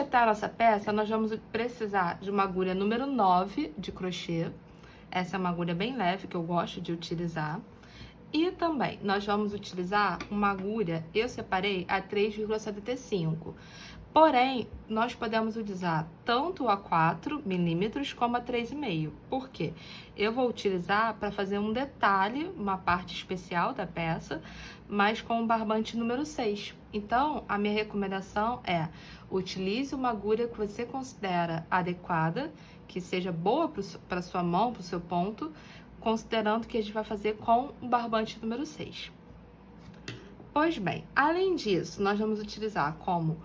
completar a nossa peça, nós vamos precisar de uma agulha número 9 de crochê. Essa é uma agulha bem leve, que eu gosto de utilizar. E também, nós vamos utilizar uma agulha, eu separei a 3,75. Porém, nós podemos utilizar tanto a 4 milímetros como a 3,5. Por quê? Eu vou utilizar para fazer um detalhe, uma parte especial da peça, mas com o barbante número 6. Então, a minha recomendação é: utilize uma agulha que você considera adequada, que seja boa para sua mão, para o seu ponto, considerando que a gente vai fazer com o barbante número 6. Pois bem, além disso, nós vamos utilizar como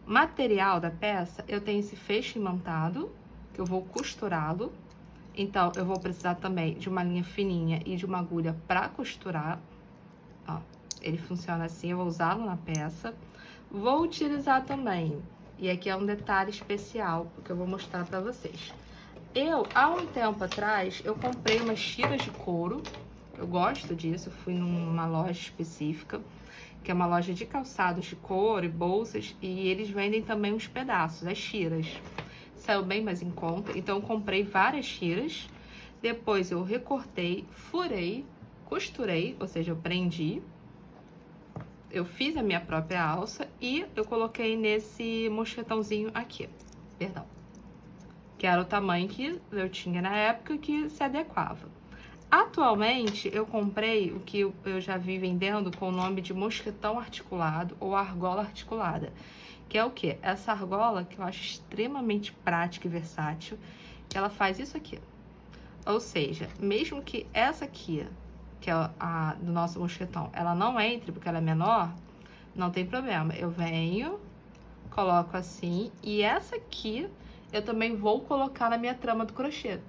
material da peça, eu tenho esse feixe imantado, que eu vou costurá-lo. Então, eu vou precisar também de uma linha fininha e de uma agulha para costurar. Ó, ele funciona assim, eu vou usá-lo na peça. Vou utilizar também, e aqui é um detalhe especial, que eu vou mostrar para vocês. Há um tempo atrás, eu comprei umas tiras de couro. Eu gosto disso, eu fui numa loja específica, que é uma loja de calçados de couro e bolsas, e eles vendem também os pedaços, as tiras. Saiu bem mais em conta, então eu comprei várias tiras. Depois eu recortei, furei, costurei, ou seja, eu prendi. Eu fiz a minha própria alça e eu coloquei nesse mosquetãozinho aqui, perdão, que era o tamanho que eu tinha na época, que se adequava. Atualmente, eu comprei o que eu já vi vendendo com o nome de mosquetão articulado ou argola articulada, que é o quê? Essa argola que eu acho extremamente prática e versátil, que ela faz isso aqui. Ou seja, mesmo que essa aqui, que é a do nosso mosquetão, ela não entre porque ela é menor, não tem problema. Eu venho, coloco assim, e essa aqui eu também vou colocar na minha trama do crochê.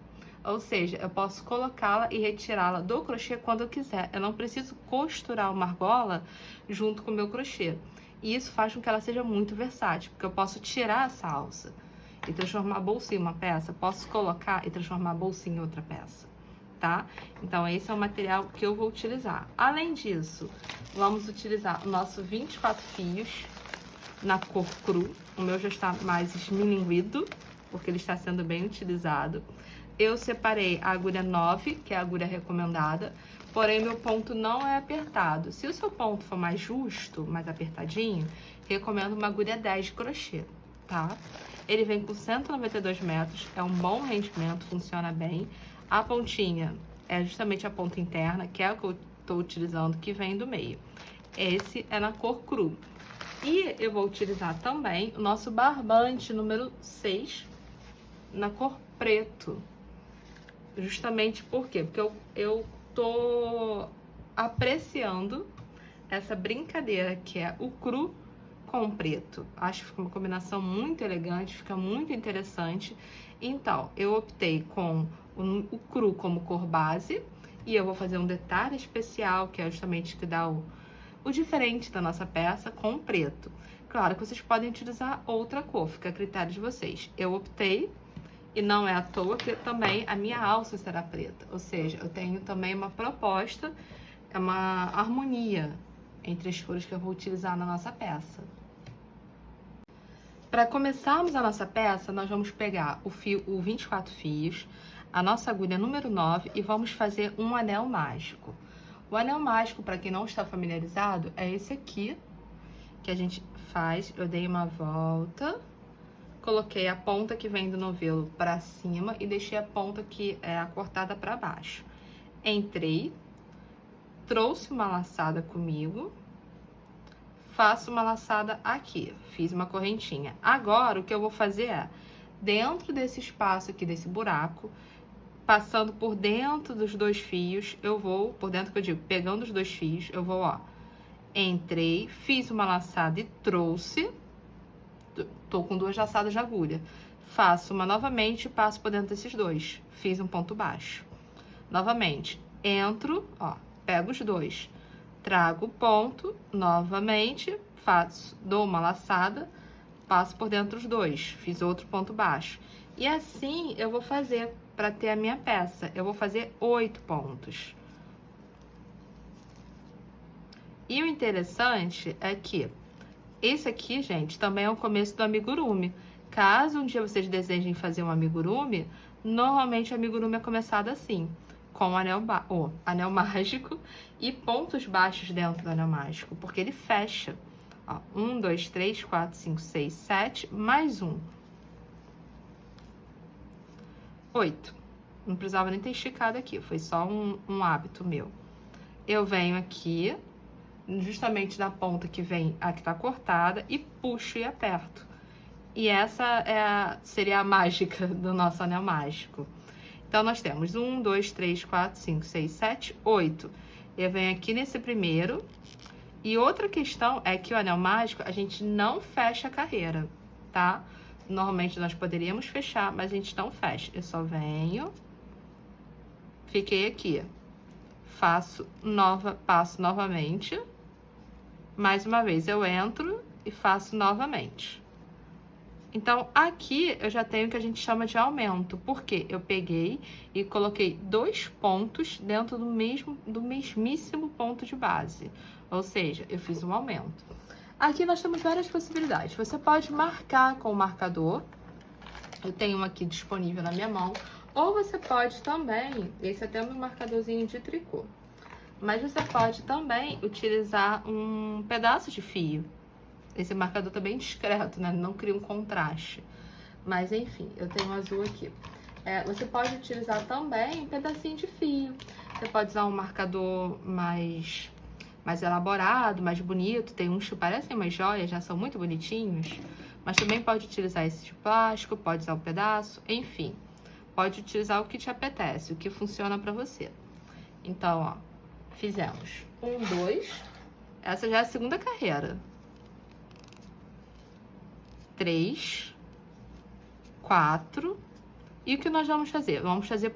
Ou seja, eu posso colocá-la e retirá-la do crochê quando eu quiser. Eu não preciso costurar uma argola junto com o meu crochê. E isso faz com que ela seja muito versátil, porque eu posso tirar essa alça e transformar a bolsa em uma peça, posso colocar e transformar a bolsa em outra peça, tá? Então, esse é o material que eu vou utilizar. Além disso, vamos utilizar o nosso 24 fios na cor cru. O meu já está mais esmilinguido, porque ele está sendo bem utilizado. Eu separei a agulha 9, que é a agulha recomendada, porém meu ponto não é apertado. Se o seu ponto for mais justo, mais apertadinho, recomendo uma agulha 10 de crochê, tá? Ele vem com 192 metros, é um bom rendimento, funciona bem. A pontinha é justamente a ponta interna, que é a que eu estou utilizando, que vem do meio. Esse é na cor cru. E eu vou utilizar também o nosso barbante número 6, na cor preto. Justamente por quê? Porque eu tô apreciando essa brincadeira que é o cru com o preto. Acho que fica uma combinação muito elegante, fica muito interessante. Então, eu optei com o cru como cor base e eu vou fazer um detalhe especial, que é justamente que dá o diferente da nossa peça com o preto. Claro que vocês podem utilizar outra cor, fica a critério de vocês. Eu optei. E não é à toa que também a minha alça será preta. Ou seja, eu tenho também uma proposta, é uma harmonia entre as cores que eu vou utilizar na nossa peça. Para começarmos a nossa peça, nós vamos pegar o 24 fios, a nossa agulha número 9 e vamos fazer um anel mágico. O anel mágico, para quem não está familiarizado, é esse aqui que a gente faz. Eu dei uma volta, coloquei a ponta que vem do novelo para cima e deixei a ponta que é a cortada para baixo. Entrei, trouxe uma laçada comigo, faço uma laçada aqui, fiz uma correntinha. Agora, o que eu vou fazer é, dentro desse espaço aqui, desse buraco, passando por dentro dos dois fios, eu vou, por dentro que eu digo, pegando os dois fios, eu vou, ó, entrei, fiz uma laçada e trouxe. Tô com 2 laçadas de agulha. Faço uma novamente e passo por dentro desses dois. Fiz um ponto baixo. Novamente, entro, ó, pego os dois. Trago o ponto, novamente, dou uma laçada, passo por dentro dos dois. Fiz outro ponto baixo. E assim eu vou fazer para ter a minha peça. Eu vou fazer 8 pontos. E o interessante é que esse aqui, gente, também é o começo do amigurumi, Caso um dia vocês desejem fazer um amigurumi, normalmente o amigurumi é começado assim, com o anel mágico e pontos baixos dentro do anel mágico, porque ele fecha. Ó, 1, 2, 3, 4, 5, 6, 7, mais 1. 8. Não precisava nem ter esticado aqui, foi só um hábito meu. Eu venho aqui, justamente na ponta que vem a que tá cortada, e puxo e aperto. E essa seria a mágica do nosso anel mágico. Então, nós temos 1, 2, 3, 4, 5, 6, 7, 8. Eu venho aqui nesse primeiro. E outra questão é que o anel mágico, a gente não fecha a carreira, tá? Normalmente nós poderíamos fechar, mas a gente não fecha. Eu só venho, fiquei aqui. Passo novamente. Mais uma vez, eu entro e faço novamente. Então, aqui eu já tenho o que a gente chama de aumento, porque eu peguei e coloquei 2 pontos dentro do mesmíssimo ponto de base. Ou seja, eu fiz um aumento. Aqui nós temos várias possibilidades. Você pode marcar com o marcador. Eu tenho um aqui disponível na minha mão. Ou você pode também, esse é até um marcadorzinho de tricô. Mas você pode também utilizar um pedaço de fio. Esse marcador tá bem discreto, né? Não cria um contraste. Mas, enfim, eu tenho um azul aqui. Você pode utilizar também um pedacinho de fio. Você pode usar um marcador mais elaborado, mais bonito. Tem uns que parecem umas joias, já são muito bonitinhos. Mas também pode utilizar esse de plástico, pode usar um pedaço, enfim. Pode utilizar o que te apetece, o que funciona pra você. Então, ó, fizemos 1, 2. Essa já é a segunda carreira. 3, 4. E o que nós vamos fazer? Vamos fazer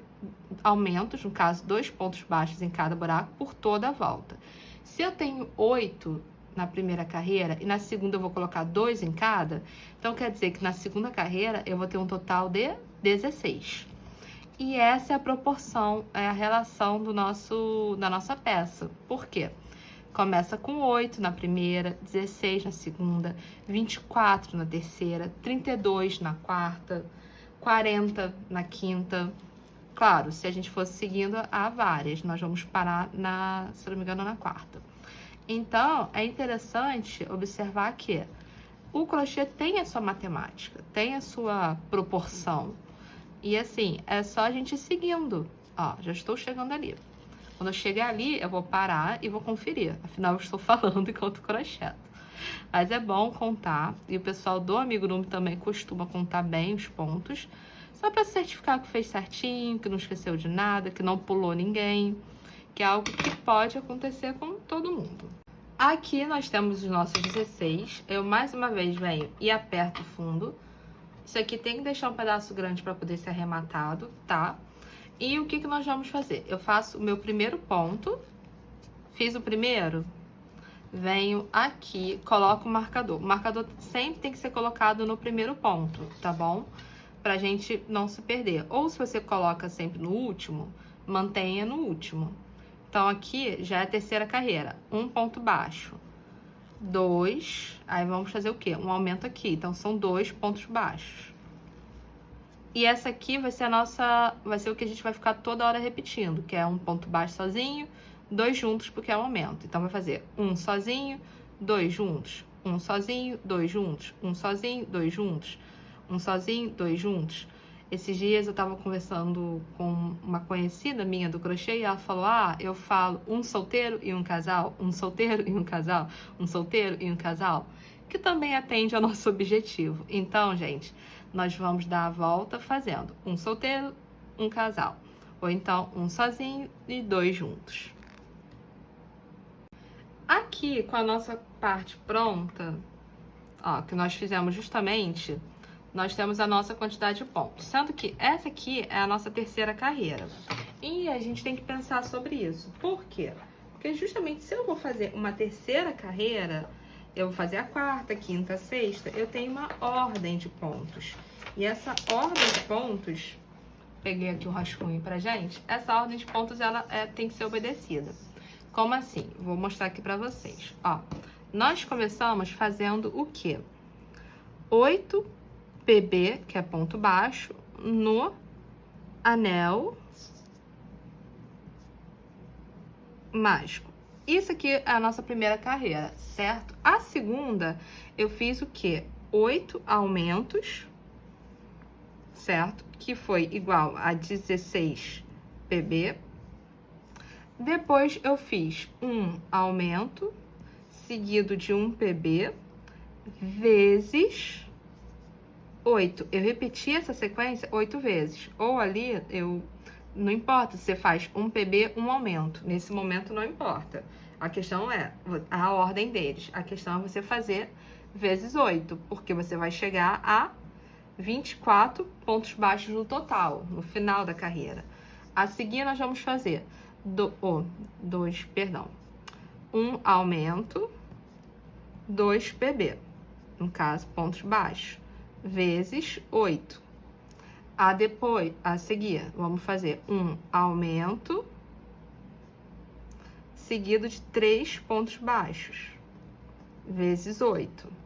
aumentos, no caso, 2 pontos baixos em cada buraco por toda a volta. Se eu tenho 8 na primeira carreira e na segunda eu vou colocar 2 em cada, então quer dizer que na segunda carreira eu vou ter um total de 16. E essa é a proporção, é a relação da nossa peça. Por quê? Começa com 8 na primeira, 16 na segunda, 24 na terceira, 32 na quarta, 40 na quinta. Claro, se a gente fosse seguindo, há várias. Nós vamos parar, se não me engano, na quarta. Então, é interessante observar que o crochê tem a sua matemática, tem a sua proporção. E assim, é só a gente ir seguindo. Ó, já estou chegando ali. Quando eu chegar ali, eu vou parar e vou conferir. Afinal, eu estou falando enquanto crocheto. Mas é bom contar. E o pessoal do amigurumi também costuma contar bem os pontos. Só para certificar que fez certinho, que não esqueceu de nada, que não pulou ninguém. Que é algo que pode acontecer com todo mundo. Aqui nós temos os nossos 16. Eu mais uma vez venho e aperto o fundo. Isso aqui tem que deixar um pedaço grande para poder ser arrematado, tá? E o que nós vamos fazer? Eu faço o meu primeiro ponto, fiz o primeiro, venho aqui, coloco o marcador. O marcador sempre tem que ser colocado no primeiro ponto, tá bom? Pra gente não se perder. Ou se você coloca sempre no último, mantenha no último. Então, aqui já é a terceira carreira. 1 ponto baixo. 2, aí vamos fazer o quê? Um aumento aqui. Então, são 2 pontos baixos. E essa aqui vai ser vai ser o que a gente vai ficar toda hora repetindo, que é 1 ponto baixo sozinho, 2 juntos, porque é um aumento. Então, vai fazer 1 sozinho, 2 juntos, 1 sozinho, 2 juntos, 1 sozinho, 2 juntos, 1 sozinho, 2 juntos. Esses dias eu tava conversando com uma conhecida minha do crochê e ela falou: eu falo um solteiro e um casal, um solteiro e um casal, um solteiro e um casal, que também atende ao nosso objetivo. Então, gente, nós vamos dar a volta fazendo um solteiro, um casal. Ou então, um sozinho e 2 juntos. Aqui, com a nossa parte pronta, ó, que nós fizemos justamente, nós temos a nossa quantidade de pontos. Sendo que essa aqui é a nossa terceira carreira. E a gente tem que pensar sobre isso. Por quê? Porque justamente se eu vou fazer uma terceira carreira, eu vou fazer a quarta, quinta, sexta, eu tenho uma ordem de pontos. E essa ordem de pontos, peguei aqui o rascunho pra gente, essa ordem de pontos, ela tem que ser obedecida. Como assim? Vou mostrar aqui pra vocês. Ó, nós começamos fazendo o quê? 8 PB, que é ponto baixo, no anel mágico. Isso aqui é a nossa primeira carreira, certo? A segunda, eu fiz o quê? 8 aumentos, certo? Que foi igual a 16 PB. Depois, eu fiz um aumento, seguido de um PB, vezes 8. Eu repeti essa sequência 8 vezes. Ou ali, não importa se você faz um PB, um aumento. Nesse momento, não importa. A questão é a ordem deles. A questão é você fazer vezes 8, porque você vai chegar a 24 pontos baixos no total, no final da carreira. A seguir, nós vamos fazer um aumento, 2 PB, no caso, pontos baixos, vezes 8. A seguir, vamos fazer um aumento, seguido de 3 pontos baixos, vezes 8.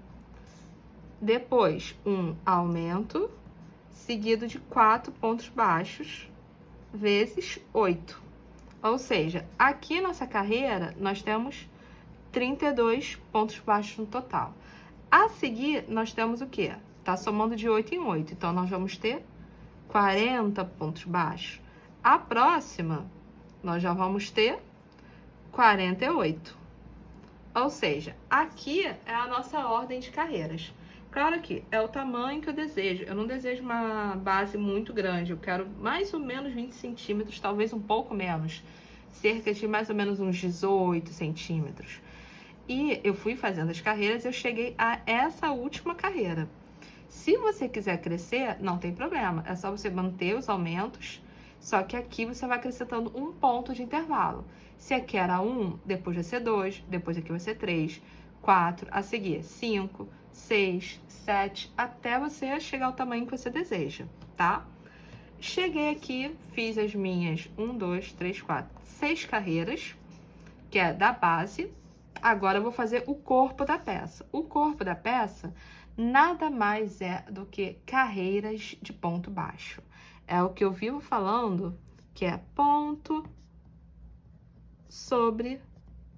Depois, um aumento, seguido de 4 pontos baixos, vezes 8. Ou seja, aqui nessa carreira, nós temos 32 pontos baixos no total. A seguir, nós temos o quê? Tá somando de 8 em 8, então nós vamos ter 40 pontos baixos. A próxima, nós já vamos ter 48. Ou seja, aqui é a nossa ordem de carreiras. Claro que é o tamanho que eu desejo. Eu não desejo uma base muito grande. Eu quero mais ou menos 20 centímetros, talvez um pouco menos. Cerca de mais ou menos uns 18 centímetros. E eu fui fazendo as carreiras e eu cheguei a essa última carreira. Se você quiser crescer, não tem problema. É só você manter os aumentos, só que aqui você vai acrescentando um ponto de intervalo. Se aqui era 1, depois vai ser 2, depois aqui vai ser 3, 4, a seguir 5, 6, 7, até você chegar ao tamanho que você deseja, tá? Cheguei aqui, fiz as minhas 1, 2, 3, 4, 6 carreiras, que é da base. Agora eu vou fazer o corpo da peça. O corpo da peça nada mais é do que carreiras de ponto baixo. É o que eu vivo falando, que é ponto sobre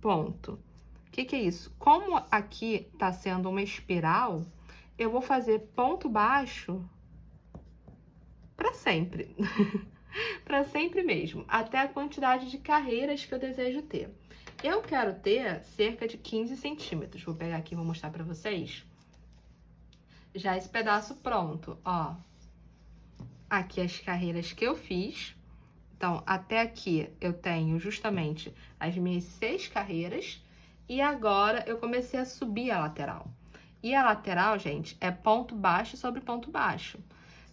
ponto. O que é isso? Como aqui tá sendo uma espiral, eu vou fazer ponto baixo para sempre. Para sempre mesmo, até a quantidade de carreiras que eu desejo ter. Eu quero ter cerca de 15 centímetros. Vou pegar aqui e vou mostrar para vocês. Já esse pedaço pronto, ó. Aqui as carreiras que eu fiz. Então, até aqui eu tenho justamente as minhas 6 carreiras. E agora eu comecei a subir a lateral. E a lateral, gente, é ponto baixo sobre ponto baixo.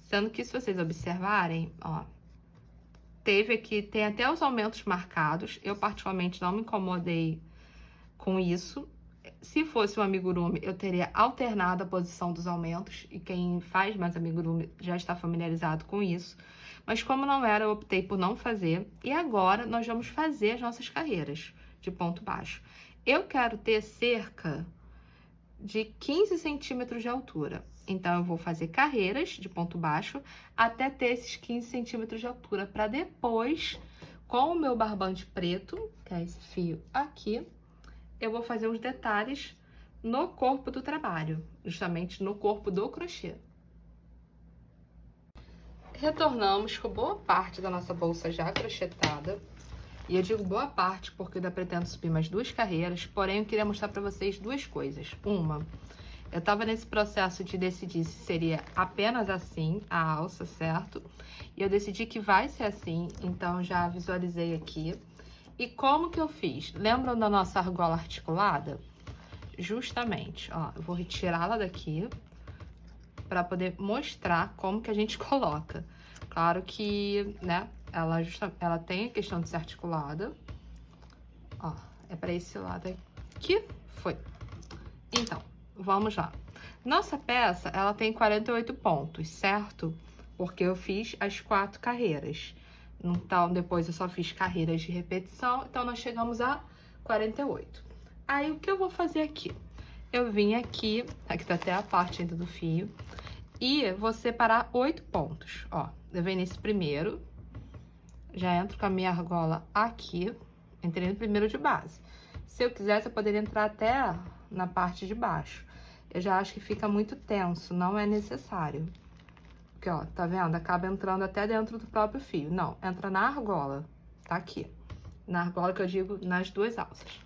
Sendo que, se vocês observarem, ó, tem até os aumentos marcados. Eu, particularmente, não me incomodei com isso. Se fosse um amigurumi, eu teria alternado a posição dos aumentos. E quem faz mais amigurumi já está familiarizado com isso. Mas como não era, eu optei por não fazer. E agora, nós vamos fazer as nossas carreiras de ponto baixo. Eu quero ter cerca de 15 centímetros de altura. Então, eu vou fazer carreiras de ponto baixo até ter esses 15 centímetros de altura, para depois, com o meu barbante preto, que é esse fio aqui, eu vou fazer os detalhes no corpo do trabalho, justamente no corpo do crochê. Retornamos com boa parte da nossa bolsa já crochetada. E eu digo boa parte porque eu ainda pretendo subir mais 2 carreiras, porém eu queria mostrar para vocês 2 coisas. Uma, eu tava nesse processo de decidir se seria apenas assim a alça, certo? E eu decidi que vai ser assim, então já visualizei aqui. E como que eu fiz? Lembram da nossa argola articulada? Justamente, ó, eu vou retirá-la daqui para poder mostrar como que a gente coloca. Claro que, né, ela tem a questão de ser articulada. Ó, é para esse lado aqui. Foi. Então, vamos lá. Nossa peça, ela tem 48 pontos, certo? Porque eu fiz as 4 carreiras. Então, depois eu só fiz carreiras de repetição. Então, nós chegamos a 48. Aí, o que eu vou fazer aqui? Eu vim aqui tá até a parte ainda do fio. E vou separar 8 pontos, ó. Eu venho nesse primeiro, já entro com a minha argola aqui, entrei no primeiro de base. Se eu quisesse, eu poderia entrar até na parte de baixo. Eu já acho que fica muito tenso, não é necessário. Porque, ó, tá vendo? Acaba entrando até dentro do próprio fio. Não, entra na argola, tá aqui. Na argola que eu digo, nas duas alças.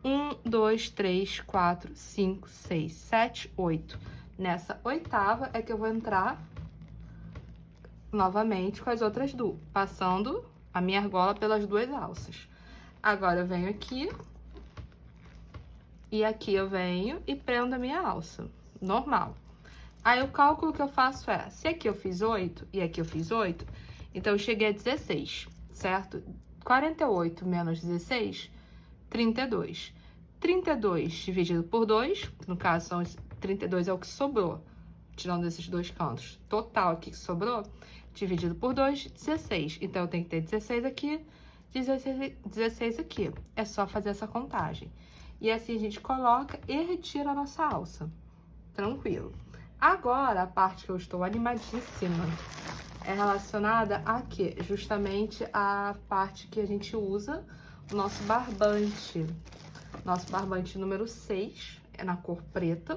1, 2, 3, 4, 5, 6, 7, 8. Nessa oitava é que eu vou entrar novamente com as outras duas, passando a minha argola pelas duas alças. Agora eu venho aqui e aqui eu venho e prendo a minha alça, normal. Aí o cálculo que eu faço é, se aqui eu fiz 8 e aqui eu fiz 8, então eu cheguei a 16, certo? 48 menos 16, 32. 32 dividido por 2, no caso são 32 é o que sobrou, tirando esses dois cantos. Total aqui que sobrou, dividido por 2, 16. Então, eu tenho que ter 16 aqui, 16 aqui. É só fazer essa contagem. E assim a gente coloca e retira a nossa alça. Tranquilo. Agora, a parte que eu estou animadíssima é relacionada a quê? Justamente a parte que a gente usa o nosso barbante. Nosso barbante número 6, é na cor preta.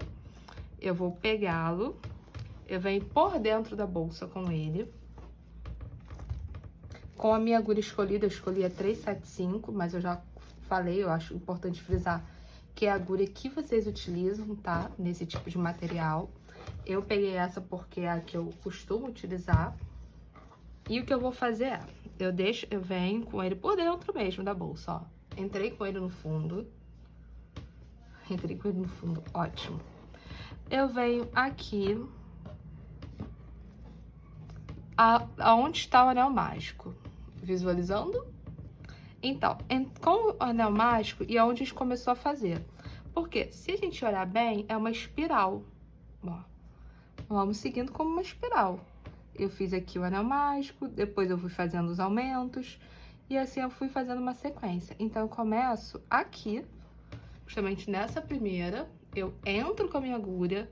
Eu vou pegá-lo, eu venho por dentro da bolsa com ele. Com a minha agulha escolhida, eu escolhi a 375, mas eu já falei, eu acho importante frisar que é a agulha que vocês utilizam, tá? Nesse tipo de material. Eu peguei essa porque é a que eu costumo utilizar. E o que eu vou fazer é, eu venho com ele por dentro mesmo da bolsa, ó. Entrei com ele no fundo. Entrei com ele no fundo, ótimo. Eu venho aqui, aonde está o anel mágico. Visualizando? Então, com o anel mágico e aonde a gente começou a fazer. Porque, se a gente olhar bem, é uma espiral. Ó, vamos seguindo como uma espiral. Eu fiz aqui o anel mágico, depois eu fui fazendo os aumentos, e assim eu fui fazendo uma sequência. Então, eu começo aqui, justamente nessa primeira, eu entro com a minha agulha,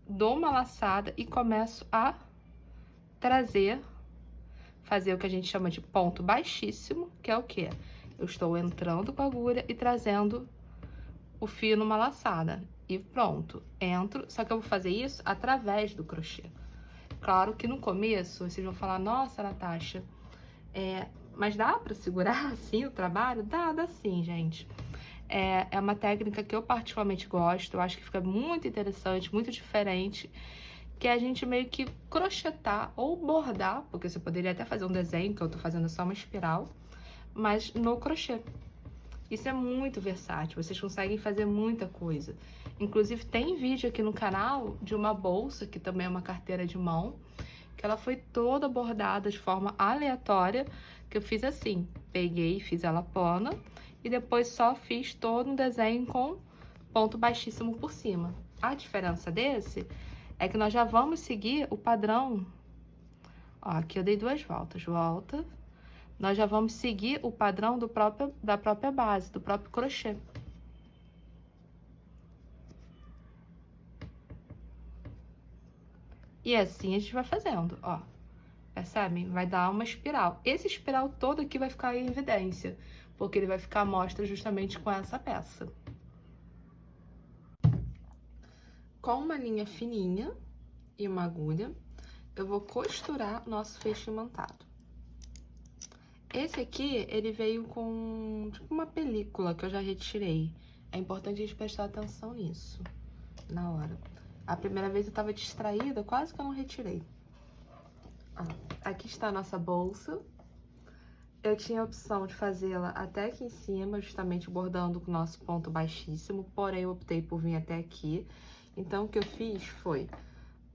dou uma laçada e começo a fazer o que a gente chama de ponto baixíssimo, que é o quê? Eu estou entrando com a agulha e trazendo o fio numa laçada. E pronto, entro, só que eu vou fazer isso através do crochê. Claro que no começo, vocês vão falar, nossa, Natasha, mas dá pra segurar assim o trabalho? Dá sim, gente. É uma técnica que eu particularmente gosto, eu acho que fica muito interessante, muito diferente, que é a gente meio que crochetar ou bordar, porque você poderia até fazer um desenho, que eu tô fazendo só uma espiral, mas no crochê. Isso é muito versátil, vocês conseguem fazer muita coisa. Inclusive, tem vídeo aqui no canal de uma bolsa, que também é uma carteira de mão, que ela foi toda bordada de forma aleatória, que eu fiz assim, peguei, fiz ela plana, e depois só fiz todo um desenho com ponto baixíssimo por cima. A diferença desse é que nós já vamos seguir o padrão. Ó, aqui eu dei 2 voltas, volta. Nós já vamos seguir o padrão da própria base, do próprio crochê. E assim a gente vai fazendo, ó. Percebem? Vai dar uma espiral. Esse espiral todo aqui vai ficar em evidência, porque ele vai ficar à mostra justamente com essa peça. Com uma linha fininha e uma agulha, eu vou costurar nosso feixe imantado. Esse aqui, ele veio com tipo uma película que eu já retirei. É importante a gente prestar atenção nisso, na hora. A primeira vez eu tava distraída, quase que eu não retirei. Ó, aqui está a nossa bolsa. Eu tinha a opção de fazê-la até aqui em cima, justamente bordando com o nosso ponto baixíssimo, porém eu optei por vir até aqui. Então, o que eu fiz foi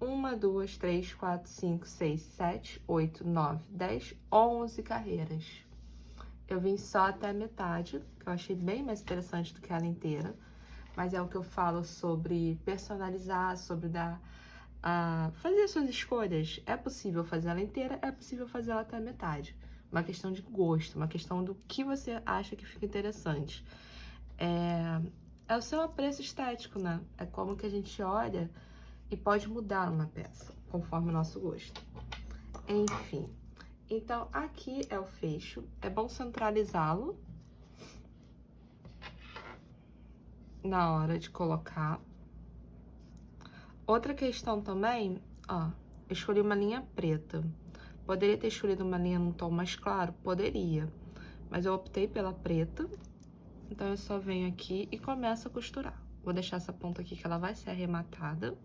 1, 2, 3, 4, 5, 6, 7, 8, 9, 10, 11 carreiras. Eu vim só até a metade, que eu achei bem mais interessante do que ela inteira. Mas é o que eu falo sobre personalizar, sobre fazer suas escolhas. É possível fazer ela inteira, é possível fazer ela até a metade. Uma questão de gosto, uma questão do que você acha que fica interessante. É o seu apreço estético, né? É como que a gente olha e pode mudar uma peça, conforme o nosso gosto. Enfim, então aqui é o fecho, é bom centralizá-lo na hora de colocar. Outra questão também, ó, eu escolhi uma linha preta. Poderia ter escolhido uma linha num tom mais claro? Poderia, mas eu optei pela preta, então eu só venho aqui e começo a costurar. Vou deixar essa ponta aqui que ela vai ser arrematada.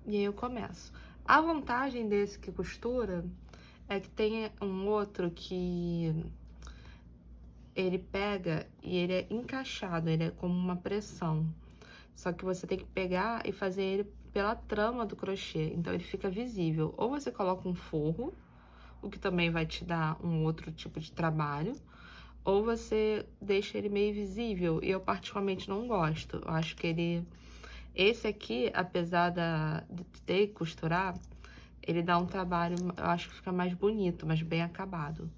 E aí eu começo. A vantagem desse que costura é que tem um outro que ele pega e ele é encaixado, ele é como uma pressão. Só que você tem que pegar e fazer ele pela trama do crochê, então ele fica visível. Ou você coloca um forro, o que também vai te dar um outro tipo de trabalho, ou você deixa ele meio visível, e eu particularmente não gosto. Eu acho que ele... Esse aqui, apesar de ter que costurar, ele dá um trabalho, eu acho que fica mais bonito, mais bem acabado.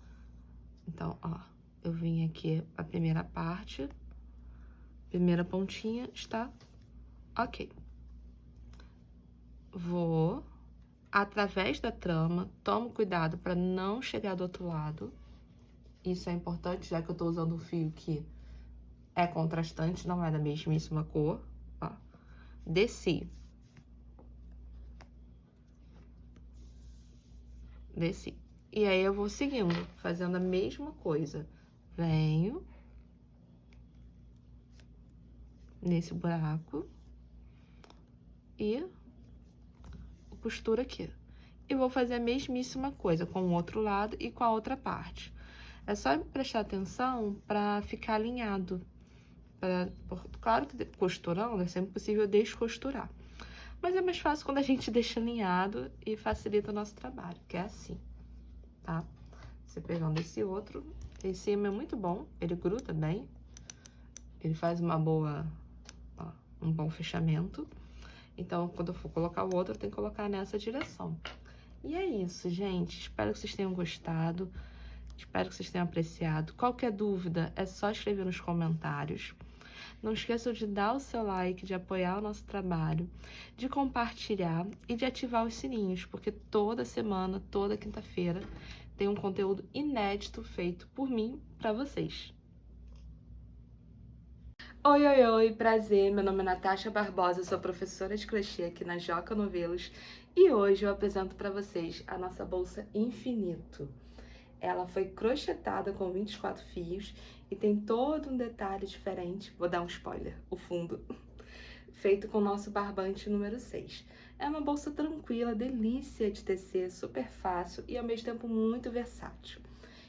Então, ó, eu vim aqui a primeira parte, primeira pontinha, está ok. Vou, através da trama, tomo cuidado para não chegar do outro lado. Isso é importante, já que eu tô usando um fio que é contrastante, não é da mesmíssima cor, ó. Desci. Desci. E aí eu vou seguindo, fazendo a mesma coisa. Venho nesse buraco e costuro aqui. E vou fazer a mesmíssima coisa com o outro lado e com a outra parte. É só prestar atenção para ficar alinhado. Claro que costurando é sempre possível descosturar. Mas é mais fácil quando a gente deixa alinhado e facilita o nosso trabalho, que é assim, tá? Você pegando esse outro, esse é muito bom, ele gruda bem, ele faz uma boa, ó, um bom fechamento. Então, quando eu for colocar o outro, eu tenho que colocar nessa direção. E é isso, gente. Espero que vocês tenham gostado. Espero que vocês tenham apreciado. Qualquer dúvida, é só escrever nos comentários. Não esqueçam de dar o seu like, de apoiar o nosso trabalho, de compartilhar e de ativar os sininhos, porque toda semana, toda quinta-feira, tem um conteúdo inédito feito por mim para vocês. Oi, oi, oi, prazer, meu nome é Natasha Barbosa, sou professora de crochê aqui na Joca Novelos e hoje eu apresento para vocês a nossa bolsa Infinito. Ela foi crochetada com 24 fios e tem todo um detalhe diferente, vou dar um spoiler, o fundo, feito com o nosso barbante número 6. É uma bolsa tranquila, delícia de tecer, super fácil e ao mesmo tempo muito versátil.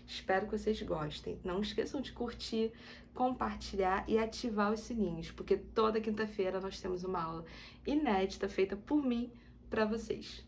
Espero que vocês gostem. Não esqueçam de curtir, compartilhar e ativar os sininhos, porque toda quinta-feira nós temos uma aula inédita feita por mim para vocês.